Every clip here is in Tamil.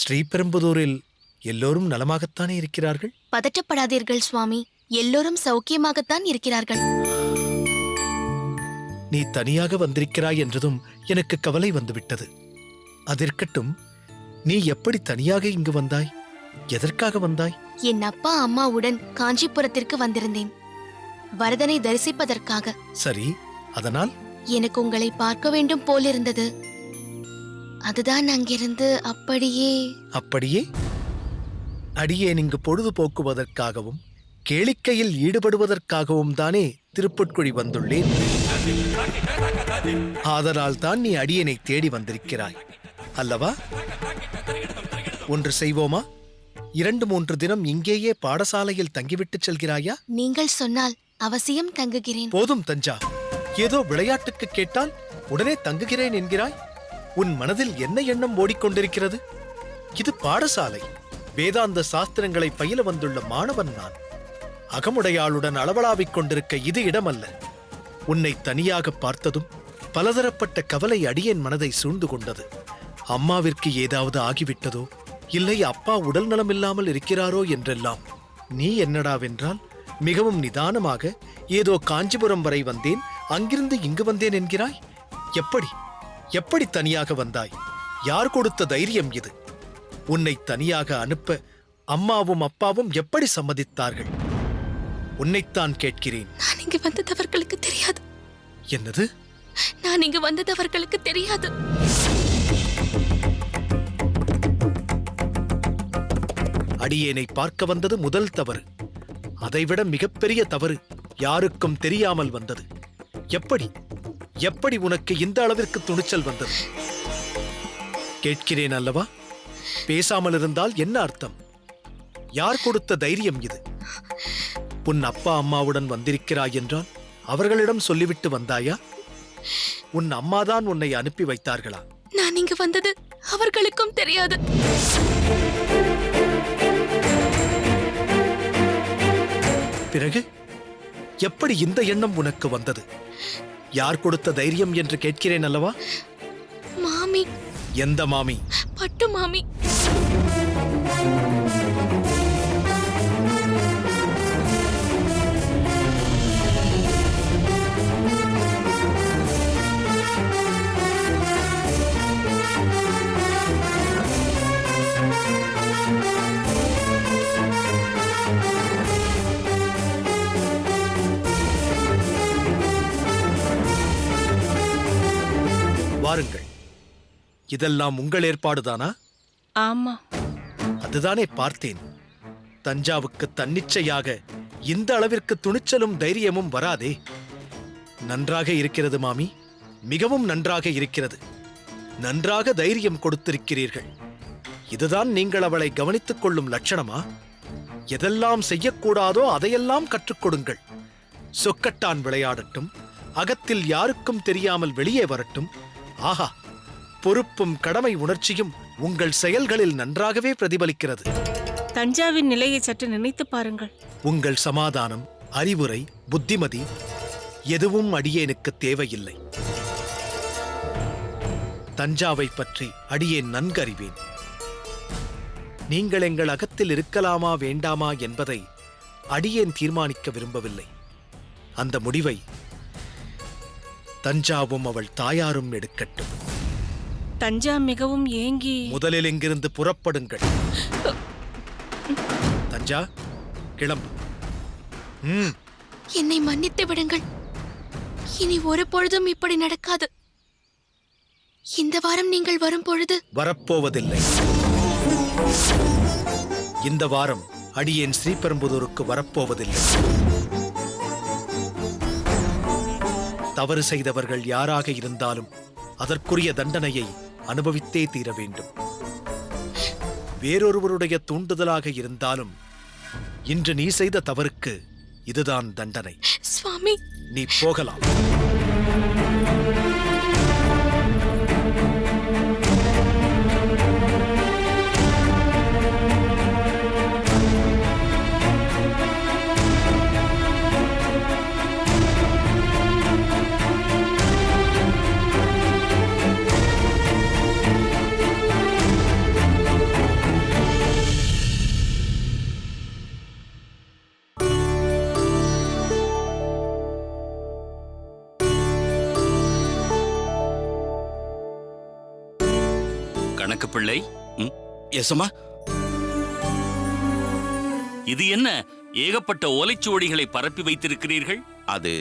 ஸ்ரீபெரும்புதூரில் எல்லோரும் நலமாகத்தானே இருக்கிறார்கள்? பதற்றப்படாதீர்கள் சுவாமி, எல்லோரும் சௌக்கியமாகத்தான் இருக்கிறார்கள். நீ தனியாக வந்திருக்கிறாய் என்றதும் எனக்கு கவலை வந்துவிட்டது. அதிருக்கட்டும், நீ எப்படி தனியாக இங்கு வந்தாய்? எதற்காக வந்தாய்? என் அப்பா அம்மாவுடன் காஞ்சிபுரத்திற்கு வந்திருந்தேன், வரதனை தரிசிப்பதற்காக. சரி, அதனால்? எனக்கு உங்களை பார்க்க வேண்டும் போலிருந்தது. அதுதான் அங்கிருந்து அப்படியே. அப்படியே? அடியேன் இங்கு பொழுதுபோக்குவதற்காகவும் கேளிக்கையில் ஈடுபடுவதற்காகவும் தானே திருப்புட்குழி வந்துள்ளேன். ஆதலால் தான் நீ அடியேனை தேடி வந்திருக்கிறாய் அல்லவா? ஒன்று செய்வோமா? 2-3 தினம் இங்கேயே பாடசாலையில் தங்கிவிட்டு செல்கிறாயா? நீங்கள் சொன்னால் அவசியம் தங்குகிறேன். போதும் தஞ்சா, ஏதோ விளையாட்டுக்கு கேட்டால் உடனே தங்குகிறேன் என்கிறாய். உன் மனதில் என்ன எண்ணம் ஓடிக்கொண்டிருக்கிறது? இது பாடசாலை. வேதாந்த சாஸ்திரங்களை பயில வந்துள்ள மாணவன் நான். அகமுடையாளுடன் அளவலாவிக் கொண்டிருக்க இது இடமல்ல. உன்னை தனியாக பார்த்ததும் பலதரப்பட்ட கவலை அடியேன் மனதை சூழ்ந்து கொண்டது. அம்மாவிற்கு ஏதாவது ஆகிவிட்டதோ, இல்லை அப்பா உடல் நலமில்லாமல் இருக்கிறாரோ என்றெல்லாம். நீ என்னடாவென்றால் மிகவும் நிதானமாக ஏதோ காஞ்சிபுரம் வரை வந்தேன், அங்கிருந்து இங்கு வந்தேன் என்கிறாய். எப்படி எப்படி தனியாக வந்தாய்? யார் கொடுத்த தைரியம் இது? உன்னை தனியாக அனுப்ப அம்மாவும் அப்பாவும் எப்படி சம்மதித்தார்கள்? உன்னைத்தான் கேட்கிறேன். நான் இங்கு வந்தது அவர்களுக்கு தெரியாது. என்னது? நான் இங்கு வந்தது அவர்களுக்கு தெரியாது. அடியேனை பார்க்க வந்தது முதல் தவறு. அதைவிட மிகப்பெரிய தவறு யாருக்கும் தெரியாமல் வந்தது. எப்படி எப்படி உனக்கு இந்த அளவிற்கு துணிச்சல் வந்தது? கேட்கிறேன் அல்லவா? பேசாமல் இருந்தால் என்ன அர்த்தம்? யார் கொடுத்த தைரியம் இது? உன் அப்பா அம்மாவுடன் வந்திருக்கிறாய் என்றால் அவர்களிடம் சொல்லிவிட்டு வந்தாயா? உன் அம்மாதான் உன்னை அனுப்பி வைத்தார்களா? நான் இங்கு வந்தது அவர்களுக்கும் தெரியாது. பிறகு எப்படி இந்த எண்ணம் உனக்கு வந்தது? யார் கொடுத்த தைரியம் என்று கேட்கிறேன் அல்லவா? மாமி. எந்த மாமி? பட்டு மாமி. வாருங்கள். இதெல்லாம் உங்கள் ஏற்பாடுதானா? ஆமா. அதுதானே பார்த்தேன். தஞ்சாவுக்கு தன்னிச்சையாக இந்த அளவிற்கு துணிச்சலும் தைரியமும் வராதே. நன்றாக இருக்கிறது மாமி, மிகவும் நன்றாக இருக்கிறது. நன்றாக தைரியம் கொடுத்திருக்கிறீர்கள். இதுதான் நீங்கள் அவளை கவனித்துக் கொள்ளும் லட்சணமா? எதெல்லாம் செய்யக்கூடாதோ அதையெல்லாம் கற்றுக் கொடுங்கள். சொக்கட்டான் விளையாடட்டும், அகத்தில் யாருக்கும் தெரியாமல் வெளியே வரட்டும். ஆஹா, பொறுப்பும் கடமை உணர்ச்சியும் உங்கள் செயல்களில் நன்றாகவே பிரதிபலிக்கிறது. தஞ்சாவின் நிலையை சற்று நினைத்து பாருங்கள். உங்கள் சமாதானம், அறிவுரை, புத்திமதி எதுவும் அடியேனுக்கு தேவையில்லை. தஞ்சாவை பற்றி அடியேன் நன்கறிவேன். நீங்கள் எங்கள் அகத்தில் இருக்கலாமா வேண்டாமா என்பதை அடியேன் தீர்மானிக்க விரும்பவில்லை. அந்த முடிவை தஞ்சாவும் அவள் தாயாரும் எடுக்கட்டும். தஞ்சா மிகவும் ஏங்கி, முதலில் இங்கிருந்து புறப்படுங்கள். தஞ்சா, கிளம்பு. என்னை மன்னித்து விடுங்கள். இனி ஒரு பொழுதும் இப்படி நடக்காது. இந்த வாரம் நீங்கள் வரும் பொழுது வரப்போவதில்லை. இந்த வாரம் அடியேன் ஸ்ரீபெரும்புதூருக்கு வரப்போவதில்லை. தவறு செய்தவர்கள் யாராக இருந்தாலும் அதற்குரிய தண்டனையை அனுபவித்தே தீர வேண்டும். வேறொருவருடைய தூண்டுதலாக இருந்தாலும் இன்று நீ செய்த தவறுக்கு இதுதான் தண்டனை. சுவாமி, நீ போகலாம். கணக்கு பிள்ளை, எசமா. இது என்ன ஏகப்பட்ட ஓலைச்சுவடிகளை பரப்பி வைத்திருக்கிறீர்கள்? அது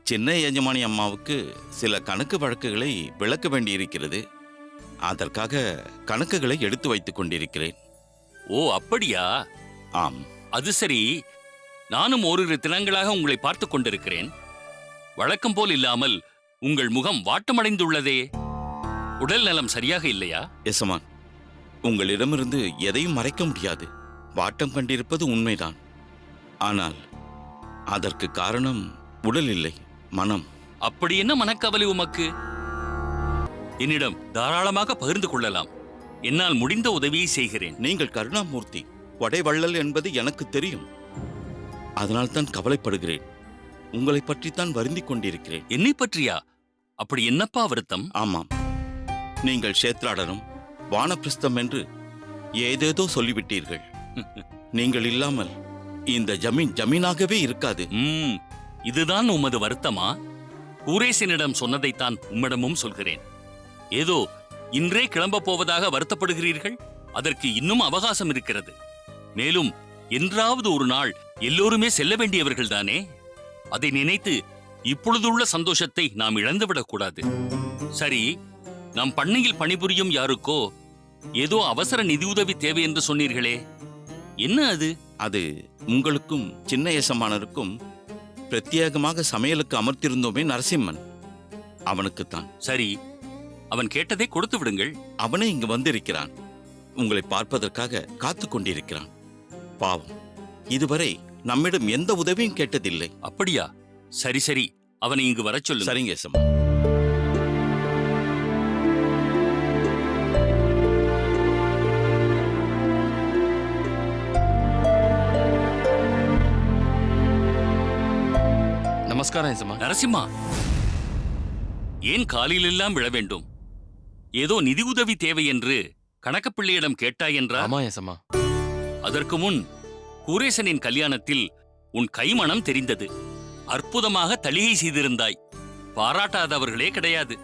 சின்ன எஜமானி அம்மாவுக்கு சில கணக்கு வழக்குகளை விளக்க வேண்டியிருக்கிறது. அதற்காக கணக்குகளை எடுத்து வைத்துக் கொண்டிருக்கிறேன். ஓ, அப்படியா? ஆம். அது சரி. நானும் ஓரிரு தினங்களாக உங்களை பார்த்து கொண்டிருக்கிறேன். வழக்கம் போல் இல்லாமல் உங்கள் முகம் வாட்டமடைந்துள்ளதே. உடல் நலம் சரியாக இல்லையா? எசமான், உங்களிடமிருந்து எதையும் மறைக்க முடியாது. வாட்டம் கண்டிருப்பது உண்மைதான். ஆனால் அதற்கு காரணம் உடல் இல்லை, மனம். அப்படி என்ன மனக்கவலை உமக்கு? என்னிடம் தாராளமாக பகிர்ந்து கொள்ளலாம். என்னால் முடிந்த உதவியை செய்கிறேன். நீங்கள் கருணாமூர்த்தி, கொடைவள்ளல் என்பது எனக்கு தெரியும். அதனால்தான் கவலைப்படுகிறேன். உங்களை பற்றித்தான் வருந்திக் கொண்டிருக்கிறேன். என்னை பற்றியா? அப்படி என்னப்பா வருத்தம்? ஆமாம், நீங்கள் க்ஷேத்ராடனம், வானப்பிரஸ்தம் என்று ஏதேதோ சொல்லிவிட்டீர்கள். நீங்கள் இல்லாமல் இந்த ஜமீனாகவே இருக்காது. இதுதான் உமது வருத்தமா? கூரேசனிடம் சொன்னதைத்தான் உம்மிடமும் சொல்கிறேன். ஏதோ இன்றே கிளம்ப போவதாக வருத்தப்படுகிறீர்கள். அதற்கு இன்னும் அவகாசம் இருக்கிறது. மேலும் என்றாவது ஒரு நாள் எல்லோருமே செல்ல வேண்டியவர்கள் தானே. அதை நினைத்து இப்பொழுதுள்ள சந்தோஷத்தை நாம் இழந்துவிடக் கூடாது. சரி, நம் பண்ணையில் பணிபுரியும் யாருக்கோ ஏதோ அவசர நிதியுதவி தேவை என்று சொன்னீர்களே, என்ன அது? அது உங்களுக்கும் சின்ன எசமானருக்கும் பிரத்யேகமாக சமையலுக்கு அமர்த்திருந்தோமே நரசிம்மன், அவனுக்குத்தான். சரி, அவன் கேட்டதை கொடுத்து விடுங்கள். அவனே இங்கு வந்திருக்கிறான். உங்களை பார்ப்பதற்காக காத்து கொண்டிருக்கிறான். பாவம், இதுவரை நம்மிடம் எந்த உதவியும் கேட்டதில்லை. அப்படியா? சரி சரி, அவனை இங்கு வரச் சொல்லு. சரிங்க எசமா. நமஸ்காரம் எசமா. நரசிம்மா, ஏன் காலில் எல்லாம் விழ வேண்டும்? ஏதோ நிதி உதவி தேவை என்று கணக்கப்பிள்ளையிடம் கேட்டாய் என்றா? ஆமா எசமா. அதற்கு முன் கூரேசனின் கல்யாணத்தில் உன் கைமணம் தெரிந்தது. அற்புதமாக தளிகை செய்திருந்தாய். பாராட்டாதவர்களே கிடையாது.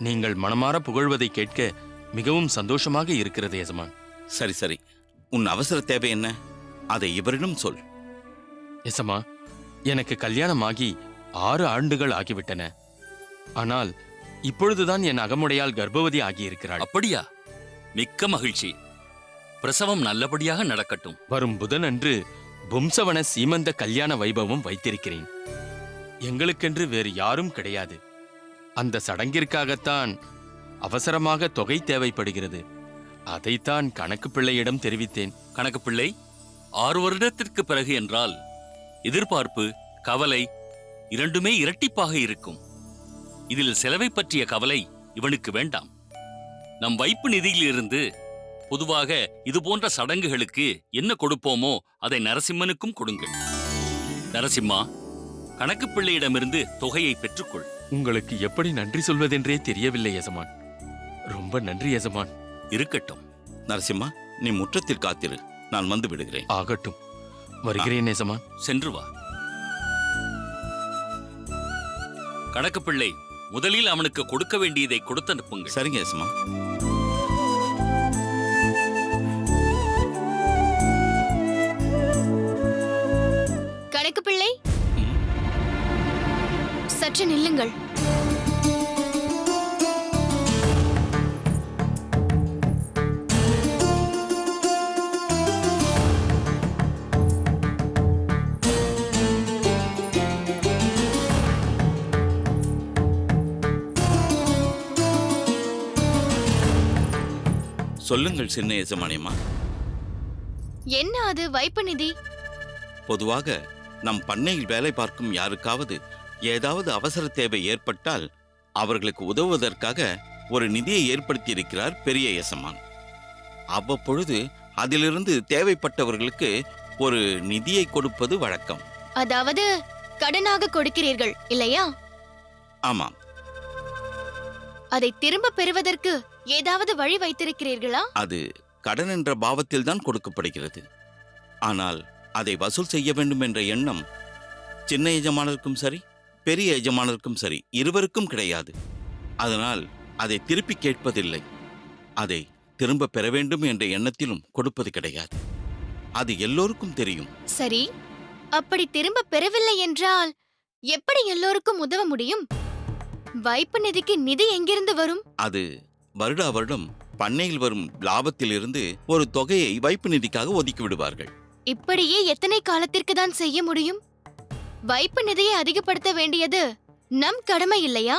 நீங்கள் மனமாற புகழ்வதை கேட்க மிகவும் சந்தோஷமாக இருக்கிறது எசமான். சரி சரி, உன் அவசர தேவை என்ன? அதை இவரிடம் சொல். எசமா, எனக்கு கல்யாணமாகி 6 ஆண்டுகள் ஆகிவிட்டன. ஆனால் இப்பொழுதுதான் என் அகமுடையால் கர்ப்பவதி ஆகியிருக்கிறாள். அப்படியா? மிக்க மகிழ்ச்சி. பிரசவம் நல்லபடியாக நடக்கட்டும். வரும் புதன் அன்று பும்சவன சீமந்த கல்யாண வைபவம் வைத்திருக்கிறேன். எங்களுக்கென்று வேறு யாரும் கிடையாது. அந்த சடங்கிற்காகத்தான் அவசரமாக தொகை தேவைப்படுகிறது. அதைத்தான் கணக்கு பிள்ளையிடம் தெரிவித்தேன். கணக்கு பிள்ளை, 6 வருடத்திற்கு பிறகு என்றால் எதிர்பார்ப்பு, கவலை இரண்டுமே இரட்டிப்பாக இருக்கும். இதில் செலவை பற்றிய கவலை இவனுக்கு வேண்டாம். நம் வைப்பு நிதியிலிருந்து பொதுவாக இது போன்ற சடங்குகளுக்கு என்ன கொடுப்போமோ அதை நரசிம்மனுக்கும் கொடுங்கள். நரசிம்மா, கணக்கு பிள்ளையிடமிருந்து தொகையை பெற்றுக்கொள். உங்களுக்கு எப்படி நன்றி சொல்வதென்றே தெரியவில்லை எசமான். ரொம்ப நன்றி எசமான். இருக்கட்டும். நரசிம்மா, நீ முற்றத்தில் காத்திரு, நான் வந்து விடுகிறேன். ஆகட்டும், வருகிறேன் எசமான். சென்று வா. கணக்கு பிள்ளை, முதலில் அவனுக்கு கொடுக்க வேண்டியதை கொடுத்து அனுப்புங்கள். சரிங்க எசமா. கணக்கு பிள்ளை, சற்று நில்லுங்கள். சொல்லுங்கள் சின்ன எஜமானியம்மா. என்ன அது வைப்பு நிதி? பொதுவாக நம் பண்ணையில் வேலை பார்க்கும் யாருக்காவது ஏதாவது அவசர தேவை ஏற்பட்டால் அவர்களுக்கு உதவுவதற்காக ஒரு நிதியை ஏற்படுத்தியிருக்கிறார் பெரிய எசமான். அவ்வப்பொழுது அதிலிருந்து தேவைப்பட்டவர்களுக்கு ஒரு நிதியை கொடுப்பது வழக்கம். அதாவது கடனாக கொடுக்கிறீர்கள் இல்லையா? ஆமாம். அதை திரும்ப பெறுவதற்கு ஏதாவது வழி வைத்திருக்கிறீர்களா? அது கடன் என்ற பாவத்தில் தான் கொடுக்கப்படுகிறது. ஆனால் அதை வசூல் செய்ய வேண்டும் என்ற எண்ணம் சின்ன எஜமானருக்கும் சரி, பெரிய எஜமானருக்கும் சரி, இருவருக்கும் கிடையாது. அதனால் அதை திருப்பி கேட்பதில்லை. அதை திரும்ப பெற வேண்டும் என்ற எண்ணத்திலும் கொடுப்பது கிடையாது. அது எல்லோருக்கும் தெரியும். சரி, அப்படி திரும்ப பெறவில்லை என்றால் எப்படி எல்லோருக்கும் உதவ முடியும்? வைப்பு நிதிக்கு நிதி எங்கிருந்து வரும்? அது வருடா வருடம் பண்ணையில் வரும் லாபத்திலிருந்து ஒரு தொகையை வைப்பு நிதிக்காக ஒதுக்கி விடுவார்கள். இப்படியே எத்தனை காலத்திற்கு தான் செய்ய முடியும்? வைப்பு நிதியை அதிகப்படுத்த வேண்டியது நம் கடமை இல்லையா?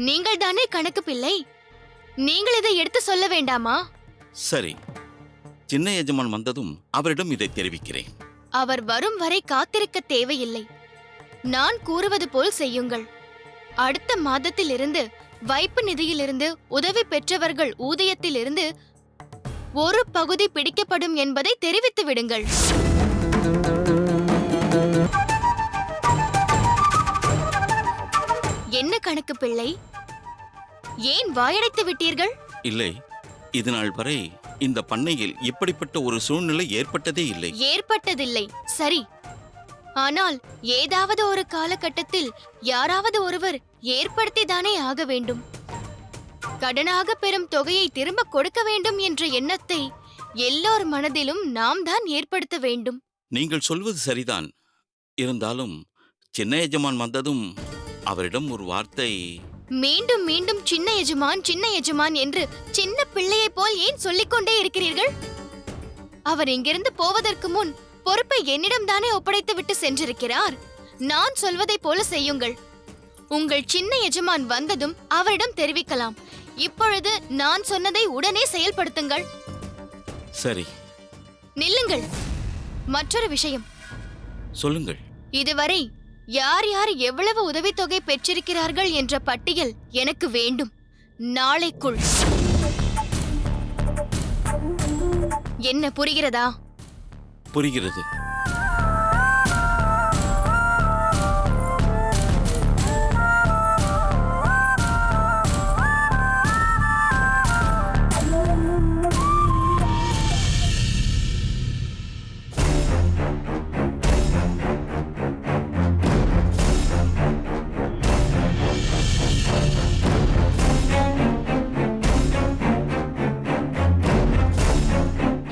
நீங்கள் தானே கணக்கு பிள்ளை. நீங்கள் இதை எடுத்து சொல்ல வேண்டாமா? சரி, சின்ன எஜமான் வந்ததும் அவரிடம் இதை தெரிவிக்கிறேன். அவர் வரும் வரை காத்திருக்க தேவையில்லை. நான் கூறுவது போல் செய்யுங்கள். அடுத்த மாதத்திலிருந்து வைப்பு நிதியிலிருந்து உதவி பெற்றவர்கள் ஊதியத்திலிருந்து ஒரு பகுதி பிடிக்கப்படும் என்பதை தெரிவித்து விடுங்கள். என்ன கணக்கு பிள்ளை, ஏன் வாயடைத்து விட்டீர்கள்? இல்லை, இது நாள் வரை இந்த பண்ணையில் இப்படிப்பட்ட ஒரு சூழ்நிலை ஏற்பட்டதே இல்லை. ஏற்பட்டதில்லை, சரி. ஆனால் ஏதாவது ஒரு காலகட்டத்தில் யாராவது ஒருவர் ஏற்படுத்திதானே ஆக வேண்டும். கடனாக பெறும் தொகையை திரும்ப கொடுக்க வேண்டும் என்ற எண்ணத்தை எல்லோர் மனதிலும் நாம் தான் ஏற்படுத்த வேண்டும். நீங்கள் சொல்வது சரிதான். இருந்தாலும் சின்ன எஜமான் வந்ததும் அவரிடம் ஒரு வார்த்தை. மீண்டும் மீண்டும் சின்ன எஜமான் சின்ன எஜமான் என்று சின்ன பிள்ளையைப் போல் ஏன் சொல்லிக்கொண்டே இருக்கிறீர்கள்? அவர் இங்கிருந்து போவதற்கு முன் பொறுப்பை என்னிடம் தானே ஒப்படைத்து விட்டு சென்றிருக்கிறார். நான் சொல்வதைப் போல செய்யுங்கள். உங்கள் சின்ன எஜமான் வந்ததும் அவரிடம் தெரிவிக்கலாம். இப்பொழுது நான் சொன்னதை உடனே செயல்படுத்துங்கள். சரி. நில்லுங்கள். மற்றொரு விஷயம். சொல்லுங்கள். இதுவரை யார் யார் எவ்வளவு உதவித்தொகை பெற்றிருக்கிறார்கள் என்ற பட்டியல் எனக்கு வேண்டும். நாளைக்குள். என்ன புரிகிறதா? புரிகிறது.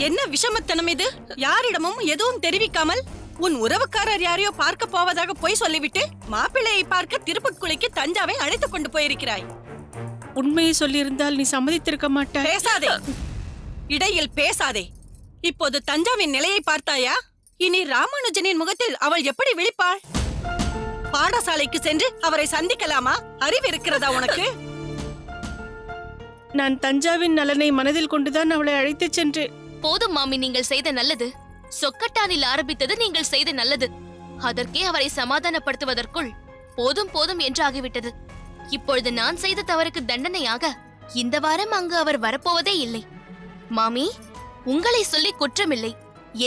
என்ன விஷமத்தனம் இது? யாரிடமும் எதுவும் தெரிவிக்காமல் உன் உறவுக்காரர் யாரையோ பார்க்க போவதாக போய் சொல்லிவிட்டு மாப்பிள்ளையை பார்க்க திருப்புட்குழிக்கு தஞ்சாவை அழைத்துக் கொண்டு போயிருக்கிறாய். உண்மையை சொல்லியிருந்தால் நீ சம்மதித்திருக்க மாட்டாய். பேசாதே, இடையில் பேசாதே. இப்போது தஞ்சாவின் நிலையை பார்த்தாயா? இனி ராமானுஜனின் முகத்தில் அவள் எப்படி விழிப்பாள்? பாடசாலைக்கு சென்று அவரை சந்திக்கலாமா? அறிவு இருக்கிறதா உனக்கு? நான் தஞ்சாவின் நலனை மனதில் கொண்டுதான் அவளை அழைத்துச் சென்றேன். போதும் மாமி, நீங்கள் செய்த நல்லது. சொக்கட்டானில் ஆரம்பித்தது நீங்கள் செய்த நல்லது. அதற்கே அவரை சமாதானப்படுத்துவதற்குள் போதும் போதும் என்று ஆகிவிட்டது. இப்பொழுது நான் செய்த தவறுக்கு தண்டனையாக இந்த வாரம் அங்கு அவர் வரப்போவதே இல்லை. மாமி, உங்களை சொல்லி குற்றமில்லை,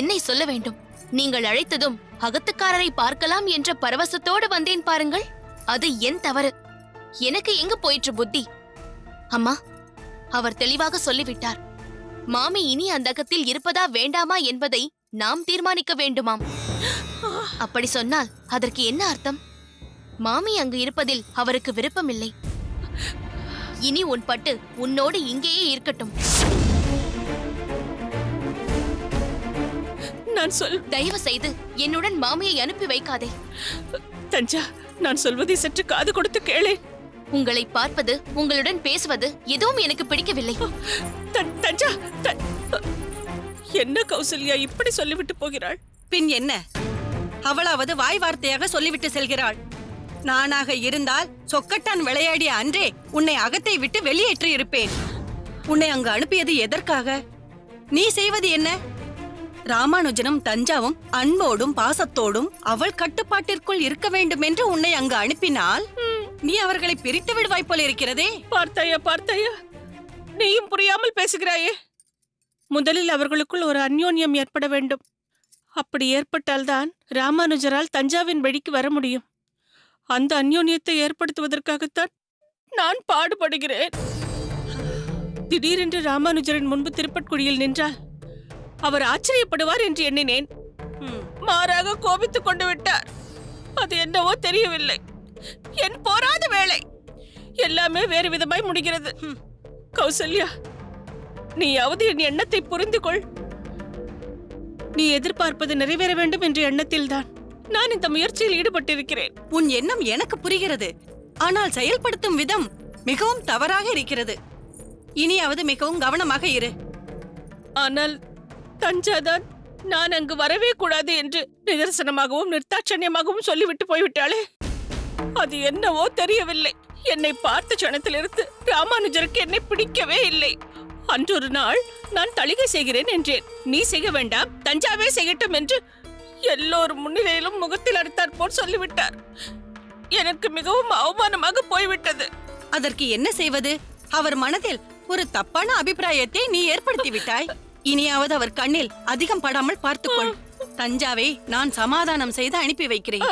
என்னை சொல்ல வேண்டும். நீங்கள் அழைத்ததும் அகத்துக்காரரை பார்க்கலாம் என்ற பரவசத்தோடு வந்தேன் பாருங்கள். அது என் தவறு. எனக்கு எங்கு போயிற்று புத்தி? அம்மா, அவர் தெளிவாக சொல்லிவிட்டார். மாமி இனி அந்த அகத்தில் இருப்பதா வேண்டாமா என்பதை நாம் தீர்மானிக்க வேண்டுமாம். அப்படி சொன்னால் அதற்கு என்ன அர்த்தம்? மாமி அங்கு இருப்பதில் அவருக்கு விருப்பமில்லை. இனி உன் பட்டு உன்னோடு இங்கேயே இருக்கட்டும். நான் தயவு செய்து என்னுடன் மாமியை அனுப்பி வைக்காதே. தஞ்சா, நான் சொல்வதை சற்று காது கொடுத்து கேளே. உங்களை பார்ப்பது, உங்களுடன் பேசுவது எதுவும் எனக்கு பிடிக்கவில்லை. தஞ்சா, என்ன கௌசல்யா இப்படி சொல்லிவிட்டு போகிறாள்? பின் என்ன? அவளாவது வாய் வார்த்தையாக சொல்லிவிட்டு செல்கிறாள். நானாக இருந்தால் சொக்கட்டான் விளையாடிய அன்றே உன்னை அகத்தை விட்டு வெளியேற்றி இருப்பேன். உன்னை அங்கு அனுப்பியது எதற்காக? நீ செய்வது என்ன? ராமானுஜனும் தஞ்சாவும் அன்போடும் பாசத்தோடும் அவள் கட்டுப்பாட்டிற்குள் இருக்க வேண்டும் என்று உன்னை அங்கு அனுப்பினால் நீ அவர்களை பிரித்து விடுவாய் போல இருக்கிறதே. பார்த்தாயா பார்த்தாயா, நீயும் புரியாமல் பேசுகிறாயே. முதலில் அவர்களுக்குள் ஒரு அந்யோன்யம் ஏற்பட வேண்டும். அப்படி ஏற்பட்டால்தான் ராமானுஜரால் தஞ்சாவின் வழிக்கு வர முடியும். அந்த அந்யோன்யத்தை ஏற்படுத்துவதற்காகத்தான் நான் பாடுபடுகிறேன். திடீரென்று ராமானுஜரின் முன்பு திருப்பட்குழியில் நின்றால் அவர் ஆச்சரியப்படுவார் என்று எண்ணினேன். மாறாக கோபித்துக் கொண்டு விட்டார். அது என்னவோ தெரியவில்லை. என் போராத வேளை எல்லாமே வேறு விதமாய் முடிகிறது. கௌசல்யா, நீயாவது என் எண்ணத்தை புரிந்து கொள். நீ எதிர்பார்ப்பது நிறைவேற வேண்டும் என்ற எண்ணத்தில்தான் நான் இந்த முயற்சியில் ஈடுபட்டிருக்கிறேன். உன் எண்ணம் எனக்கு புரிகிறது. ஆனால் செயல்படுத்தும் விதம் மிகவும் தவறாக இருக்கிறது. இனியாவது மிகவும் கவனமாக இரு. ஆனால் தஞ்சாதான் நான் அங்கு வரவே கூடாது என்று நிதர்சனமாகவும் நிர்தாட்சண்யமாகவும் சொல்லிவிட்டு போய்விட்டாளே. அது என்னவோ தெரியவில்லை. என்னை பார்த்த கணத்திலிருந்து ராமானுஜருக்கு என்னை பிடிக்கவே இல்லை. அன்றொரு நாள் நான் தளிகை செய்கிறேன் என்றேன். நீ செய்ய வேண்டாம், தஞ்சாவே செய்யட்டும் என்று எல்லோரும் முன்னிலையிலும் முகத்தில் அடித்தாற் போல் சொல்லிவிட்டார். எனக்கு மிகவும் அவமானமாக போய்விட்டது. அதற்கு என்ன செய்வது? அவர் மனதில் ஒரு தப்பான அபிப்பிராயத்தை நீ ஏற்படுத்தி விட்டாய். இனியாவது அவர் கண்ணில் அதிகம் படாமல் பார்த்துக்கொள். தஞ்சாவை நான் சமாதானம் செய்து அனுப்பி வைக்கிறேன்.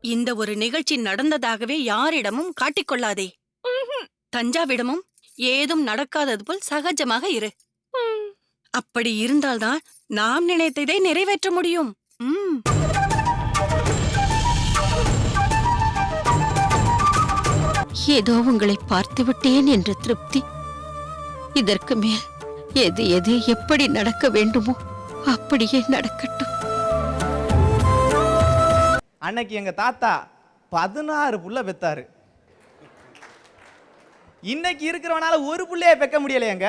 இந்த ஒரு நிகழ்ச்சி நடந்ததாகவே யாரிடமும் காட்டிக்கொள்ளாதே. தஞ்சாவிடமும் ஏதும் நடக்காதது போல் சகஜமாக இரு. அப்படி இருந்தால்தான் நாம் நினைத்ததை நிறைவேற்ற முடியும். ஏதோ உங்களை பார்த்து விட்டேன் என்ற திருப்தி. இதற்கு மேல் எது எது எப்படி நடக்க வேண்டுமோ அப்படியே நடக்கட்டும். அன்னைக்கு எங்க தாத்தா 16 புள்ள பெத்தாரு. இன்னைக்கு இருக்கிறவனால ஒரு புள்ளைய பெக்க முடியலையேங்க.